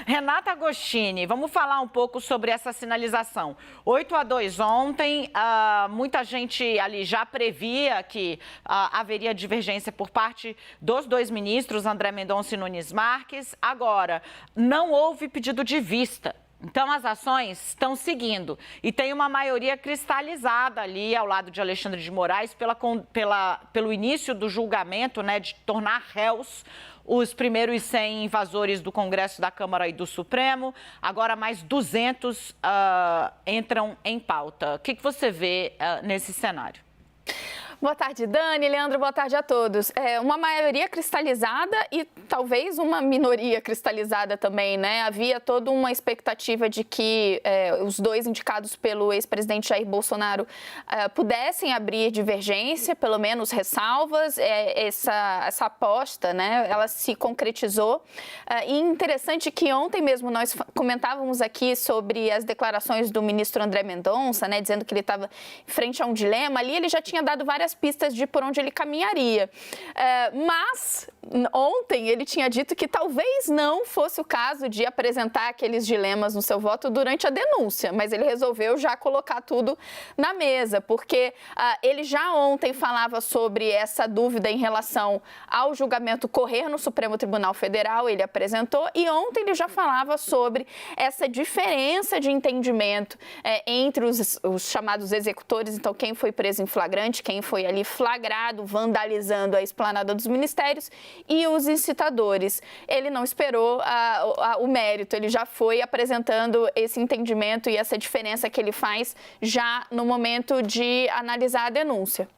Renata Agostini, vamos falar um pouco sobre essa sinalização. 8-2 ontem, muita gente ali já previa que haveria divergência por parte dos dois ministros, André Mendonça e Nunes Marques. Agora, não houve pedido de vista. Então, as ações estão seguindo e tem uma maioria cristalizada ali ao lado de Alexandre de Moraes pelo início do julgamento, né, de tornar réus os primeiros 100 invasores do Congresso, da Câmara e do Supremo. Agora, mais 200 entram em pauta. O que você vê nesse cenário? Boa tarde, Dani, Leandro, boa tarde a todos. Uma maioria cristalizada e talvez uma minoria cristalizada também, né? Havia toda uma expectativa de que os dois indicados pelo ex-presidente Jair Bolsonaro pudessem abrir divergência, pelo menos ressalvas. Essa aposta, né, ela se concretizou. E interessante que ontem mesmo nós comentávamos aqui sobre as declarações do ministro André Mendonça, né, dizendo que ele estava frente a um dilema. Ali ele já tinha dado várias pistas de por onde ele caminharia. Mas ontem ele tinha dito que talvez não fosse o caso de apresentar aqueles dilemas no seu voto durante a denúncia, mas ele resolveu já colocar tudo na mesa, porque ele já ontem falava sobre essa dúvida em relação ao julgamento correr no Supremo Tribunal Federal, ele apresentou, e ontem ele já falava sobre essa diferença de entendimento entre os chamados executores, então quem foi preso em flagrante, quem foi ali flagrado vandalizando a esplanada dos ministérios, e os incitadores. Ele não esperou o mérito, ele já foi apresentando esse entendimento e essa diferença que ele faz já no momento de analisar a denúncia.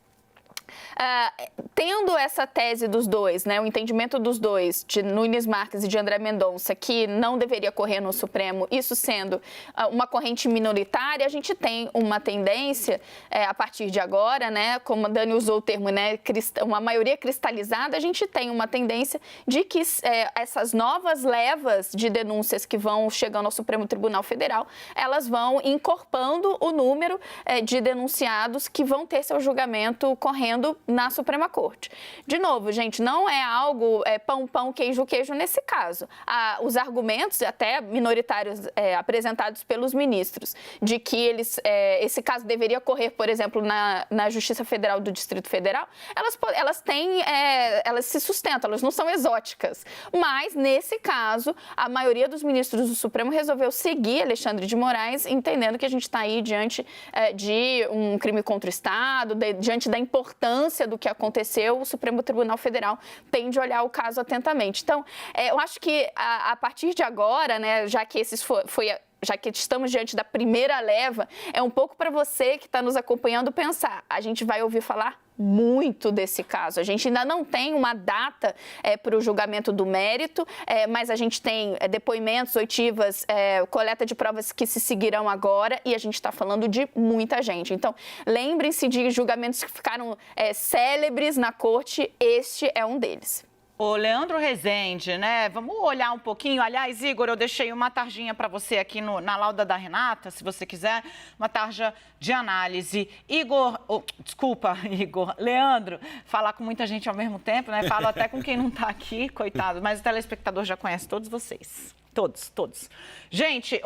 Tendo essa tese dos dois, né, o entendimento dos dois, de Nunes Marques e de André Mendonça, que não deveria correr no Supremo, isso sendo uma corrente minoritária, a gente tem uma tendência, a partir de agora, né, como a Dani usou o termo, né, uma maioria cristalizada, a gente tem uma tendência de que essas novas levas de denúncias que vão chegando ao Supremo Tribunal Federal, elas vão encorpando o número de denunciados que vão ter seu julgamento correndo na Suprema Corte. De novo, gente, não é algo pão, pão, queijo, queijo nesse caso. Os argumentos, até minoritários apresentados pelos ministros, de que esse caso deveria correr, por exemplo, na Justiça Federal do Distrito Federal, elas se sustentam, elas não são exóticas. Mas, nesse caso, a maioria dos ministros do Supremo resolveu seguir Alexandre de Moraes, entendendo que a gente está aí diante de um crime contra o Estado, diante da importância do que aconteceu, o Supremo Tribunal Federal tem de olhar o caso atentamente. Então, eu acho que a partir de agora, né, já que já que estamos diante da primeira leva, é um pouco para você que está nos acompanhando pensar, a gente vai ouvir falar muito desse caso. A gente ainda não tem uma data para o julgamento do mérito, mas a gente tem depoimentos, oitivas, coleta de provas que se seguirão agora, e a gente está falando de muita gente. Então, lembrem-se de julgamentos que ficaram célebres na corte, este é um deles. Ô, Leandro Rezende, né? Vamos olhar um pouquinho. Aliás, Igor, eu deixei uma tarjinha para você aqui na lauda da Renata, se você quiser, uma tarja de análise. Igor, Leandro, falar com muita gente ao mesmo tempo, né? Falo até com quem não está aqui, coitado, mas o telespectador já conhece todos vocês. Todos. Gente,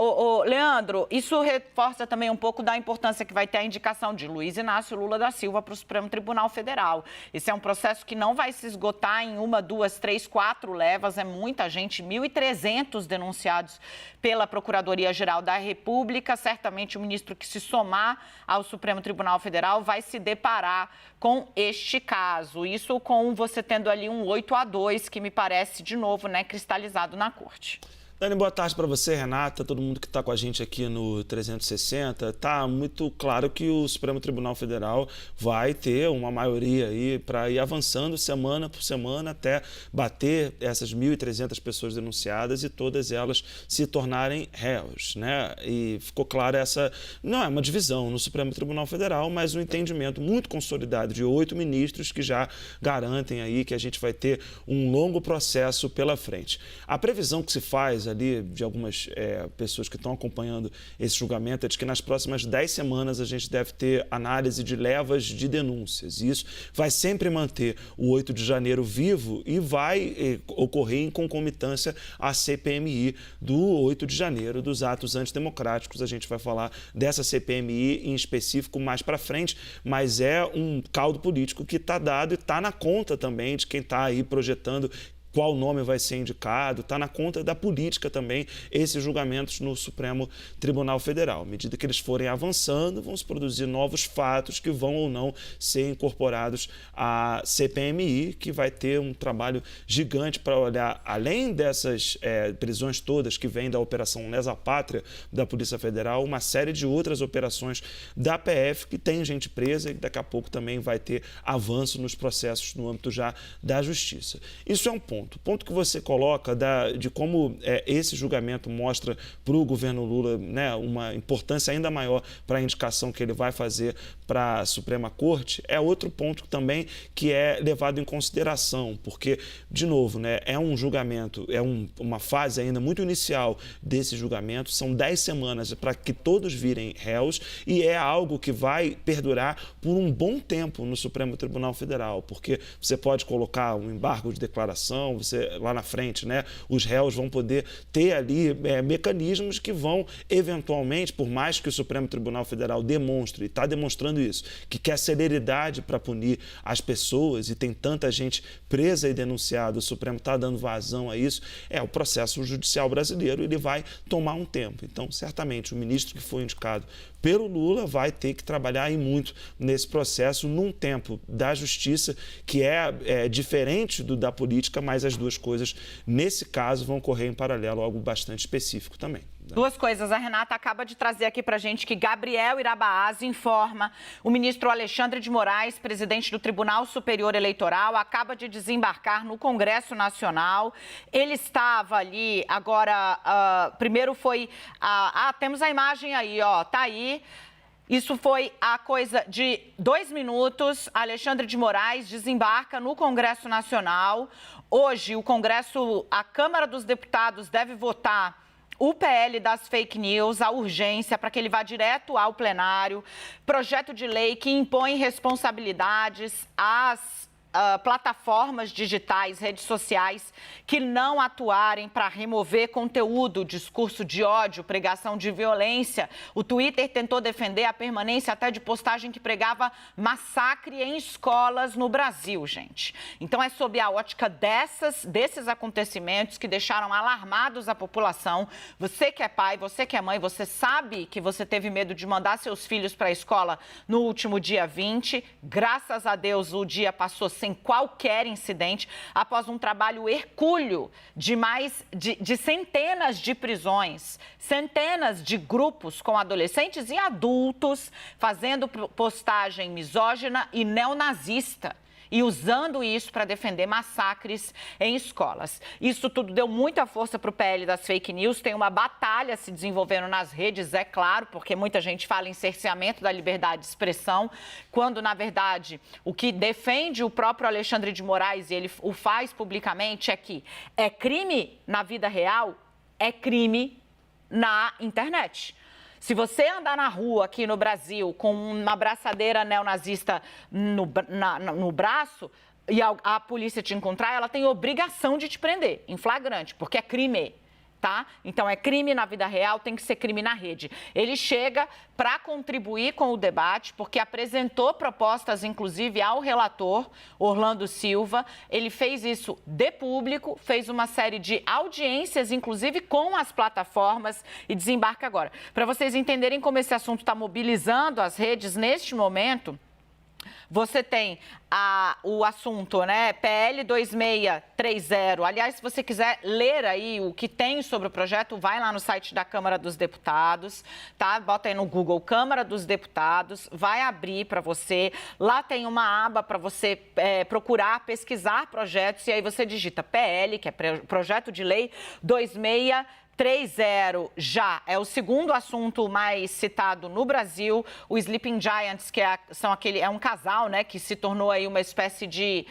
Leandro, isso reforça também um pouco da importância que vai ter a indicação de Luiz Inácio Lula da Silva para o Supremo Tribunal Federal. Esse é um processo que não vai se esgotar em 1, 2, 3, 4 levas, é muita gente, 1.300 denunciados pela Procuradoria-Geral da República. Certamente o ministro que se somar ao Supremo Tribunal Federal vai se deparar com este caso. Isso com você tendo ali um 8-2, que me parece, de novo, né, cristalizado na corte. Dani, boa tarde para você, Renata, todo mundo que está com a gente aqui no 360. Está muito claro que o Supremo Tribunal Federal vai ter uma maioria aí para ir avançando semana por semana até bater essas 1.300 pessoas denunciadas e todas elas se tornarem réus, né? E ficou clara essa, não é uma divisão no Supremo Tribunal Federal, mas um entendimento muito consolidado de 8 ministros que já garantem aí que a gente vai ter um longo processo pela frente. A previsão que se faz ali de algumas pessoas que estão acompanhando esse julgamento é de que nas próximas 10 semanas a gente deve ter análise de levas de denúncias. E isso vai sempre manter o 8 de janeiro vivo e vai ocorrer em concomitância à CPMI do 8 de janeiro, dos atos antidemocráticos. A gente vai falar dessa CPMI em específico mais para frente, mas é um caldo político que está dado e está na conta também de quem está aí projetando qual nome vai ser indicado, está na conta da política também esses julgamentos no Supremo Tribunal Federal. À medida que eles forem avançando, vão se produzir novos fatos que vão ou não ser incorporados à CPMI, que vai ter um trabalho gigante para olhar, além dessas prisões todas que vêm da Operação Lesa Pátria da Polícia Federal, uma série de outras operações da PF que tem gente presa e daqui a pouco também vai ter avanço nos processos no âmbito já da Justiça. Isso é um ponto. O ponto que você coloca de como esse julgamento mostra para o governo Lula, né, uma importância ainda maior para a indicação que ele vai fazer para a Suprema Corte é outro ponto também que é levado em consideração, porque, de novo, né, é um julgamento, uma fase ainda muito inicial desse julgamento, são 10 semanas para que todos virem réus e é algo que vai perdurar por um bom tempo no Supremo Tribunal Federal, porque você pode colocar um embargo de declaração, você, lá na frente, né, os réus vão poder ter ali mecanismos que vão, eventualmente, por mais que o Supremo Tribunal Federal demonstre, e está demonstrando isso, que quer celeridade para punir as pessoas e tem tanta gente presa e denunciada, o Supremo está dando vazão a isso, o processo judicial brasileiro, ele vai tomar um tempo. Então, certamente, o ministro que foi indicado pelo Lula vai ter que trabalhar aí muito nesse processo, num tempo da justiça que é diferente da política, mas as duas coisas, nesse caso, vão correr em paralelo, algo bastante específico também. Duas coisas. A Renata acaba de trazer aqui para a gente que Gabriel Irabaaz informa o ministro Alexandre de Moraes, presidente do Tribunal Superior Eleitoral, acaba de desembarcar no Congresso Nacional. Ele estava ali, agora, primeiro foi... temos a imagem aí, ó, tá aí. Isso foi a coisa de 2 minutos. Alexandre de Moraes desembarca no Congresso Nacional. Hoje, a Câmara dos Deputados deve votar o PL das fake news, a urgência para que ele vá direto ao plenário, projeto de lei que impõe responsabilidades às plataformas digitais, redes sociais, que não atuarem para remover conteúdo, discurso de ódio, pregação de violência. O Twitter tentou defender a permanência até de postagem que pregava massacre em escolas no Brasil, gente. Então, é sob a ótica desses acontecimentos que deixaram alarmados a população. Você que é pai, você que é mãe, você sabe que você teve medo de mandar seus filhos para a escola no último dia 20. Graças a Deus, o dia passou sem qualquer incidente, após um trabalho hercúleo de centenas de prisões, centenas de grupos com adolescentes e adultos fazendo postagem misógina e neonazista e usando isso para defender massacres em escolas. Isso tudo deu muita força para o PL das fake news, tem uma batalha se desenvolvendo nas redes, é claro, porque muita gente fala em cerceamento da liberdade de expressão, quando, na verdade, o que defende o próprio Alexandre de Moraes, e ele o faz publicamente, é que é crime na vida real, é crime na internet. Se você andar na rua aqui no Brasil com uma braçadeira neonazista no braço e a polícia te encontrar, ela tem obrigação de te prender em flagrante, porque é crime, tá? Então, é crime na vida real, tem que ser crime na rede. Ele chega para contribuir com o debate, porque apresentou propostas, inclusive, ao relator, Orlando Silva. Ele fez isso de público, fez uma série de audiências, inclusive com as plataformas, e desembarca agora. Para vocês entenderem como esse assunto está mobilizando as redes neste momento, você tem o assunto, né, PL 2630. Aliás, se você quiser ler aí o que tem sobre o projeto, vai lá no site da Câmara dos Deputados, tá? Bota aí no Google Câmara dos Deputados, vai abrir para você. Lá tem uma aba para você procurar, pesquisar projetos, e aí você digita PL, que é Projeto de Lei 2630. 3-0 já. É o segundo assunto mais citado no Brasil. O Sleeping Giants, que é um casal, né, que se tornou aí uma espécie de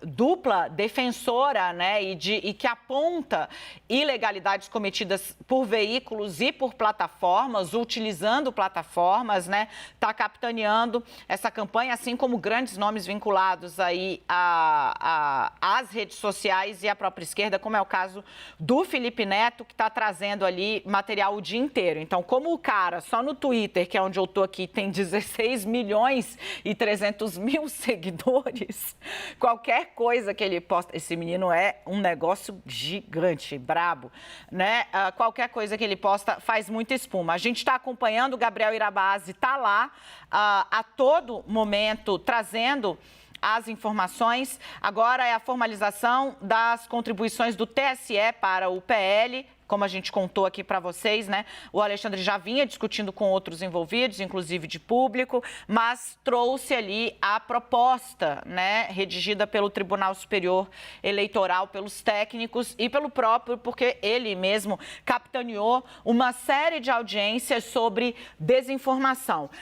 dupla defensora, né, e que aponta ilegalidades cometidas por veículos e por plataformas, utilizando plataformas, né, está capitaneando essa campanha, assim como grandes nomes vinculados aí às redes sociais e à própria esquerda, como é o caso do Felipe Neto, que está trazendo ali material o dia inteiro. Então, como o cara, só no Twitter, que é onde eu estou aqui, tem 16 milhões e 300 mil seguidores, qualquer coisa que ele posta... Esse menino é um negócio gigante, brabo, né? Qualquer coisa que ele posta faz muita espuma. A gente está acompanhando, o Gabriel Irabazzi está lá a todo momento trazendo as informações. Agora é a formalização das contribuições do TSE para o PL, como a gente contou aqui para vocês, né? O Alexandre já vinha discutindo com outros envolvidos, inclusive de público, mas trouxe ali a proposta, né, redigida pelo Tribunal Superior Eleitoral, pelos técnicos e pelo próprio, porque ele mesmo capitaneou uma série de audiências sobre desinformação.